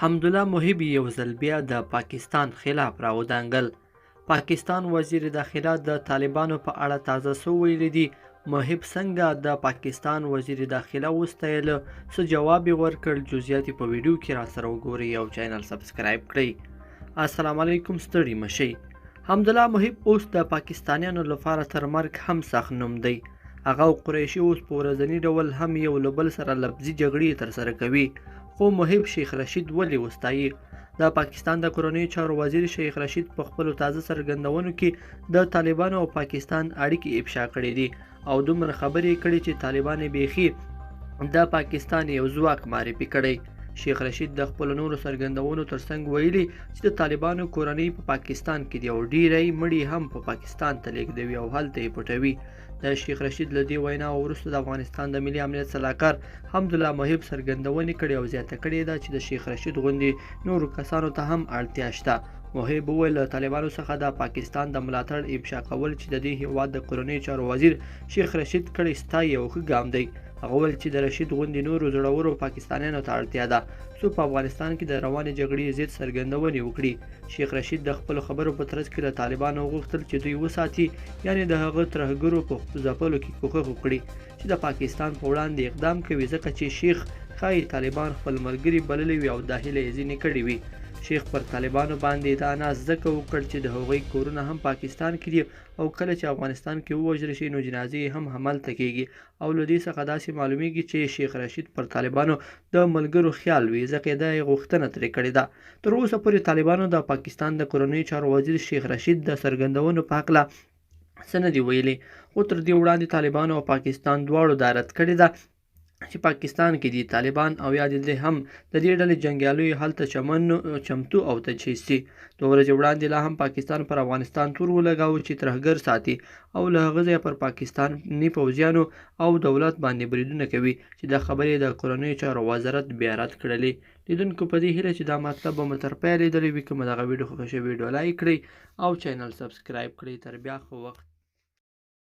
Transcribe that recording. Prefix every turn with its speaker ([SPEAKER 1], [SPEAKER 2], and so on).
[SPEAKER 1] حمدالله محب یو ځل بیا د پاکستان خلاف راودانګل. پاکستان وزیرداخله د طالبانو په اړه تازه څه ویلي دي؟ محب څنګه د پاکستان وزیرداخله وستایل؟ څه جواب یې ورکړ؟ جزئیات په ویډیو کې راسره وګورئ او چینل سبسکرایب کړئ. السلام علیکم، ستړي مشئ. حمدالله محب اوس د پاکستانیانو لپاره تر مرګ هم سخت نوم دی. هغه او قریشي اوس په ورځني ډول هم یو له بل سره لفظي جګړې ترسره کوي. خو محب شیخ رشید ولې وستایي؟ د پاکستان د کورنیو چارو وزیر شیخ رشید په خپلو تازه څرګندونو کې د طالبانو او پاکستان اړیکې افشا کړې دي او دومره خبرې کړي چې طالبان بیخي د پاکستان یو ځواک معرفي کړی. شیخ رشید د خپلو نورو څرګندونو ترڅنګ ویلي چې د طالبانو کورنۍ په پاکستان کې دي او ډیری مړي هم په پاکستان ته لیږدوي او هلته یې پټوي. د شیخ رشید له دې وینا وروسته د افغانستان د ملي امنیت سلاکار حمدالله محب څرګندونې کړې او زیاته کړې ده چې د شیخ رشید غوندې نورو کسانو ته هم اړتیا شته. محب وویل له طالبانو څخه د پاکستان د ملاتړ افشا کول چې د دې هیواد د کورنیو چارو وزیر شیخ رشید کړی ستایي یو ښه ګام دی. هغه وویل چې د رشید غوندې نورو زړورو پاکستانیانو ته اړتیا ده څو په افغانستان کې د روانې جګړې ضد څرګندونې وکړي. شیخ رشید د خپلو خبرو په ترڅ کې له طالبانو وغوښتل چې دوی وساتي، یعنې د هغه ترهګرو په ځپلو کې کوښښ وکړي چې د پاکستان په وړاندې اقدام کوي، ځکه چې شیخ ښایي طالبان خپل ملګري بللی وي او دا هیله یې ځینې کړې وي. شیخ پر طالبانو باندې دا ناز ځکه وکړ چې د هغوی کورونه هم پاکستان کې دي او کله چې افغانستان کې ووژل شي نو جنازې هم هملته کیږي او له دې څخه داسې معلومیږي چې شیخ رشید پر طالبانو د ملګرو خیال وي، ځکه دا یې غوښتنه ترې کړې ده. تر اوسه پورې طالبانو د پاکستان د کورنیو چارو وزیر شیخ رشید د څرګندونو په هکله څه نه دي ویلي، خو تر دې وړاندې طالبانو او پاکستان دواړو دا رد کړې ده چې پاکستان کې دي طالبان او یا د هم د دې ډلې جنګیالي هلته چمتو او تجهیز شي. د ورځې وړاندې لا هم پاکستان پر افغانستان تور ولګاوه چې ترهګر ساتي او له هغه ځایه پر پاکستاني پوځیانو او دولت باندې بریدونه کوي چې دا خبرې د کورنیو چارو وزارت بیا رد کړلې. لیدونکو په دې هیله چې دا مطلب به مو تر پیل لیدلی وي، که مو دغه ویډیو خوښه شوې ویډیو لایک کړئ او چینل سبسکرایب کړئ. تر بیا ښه وخت.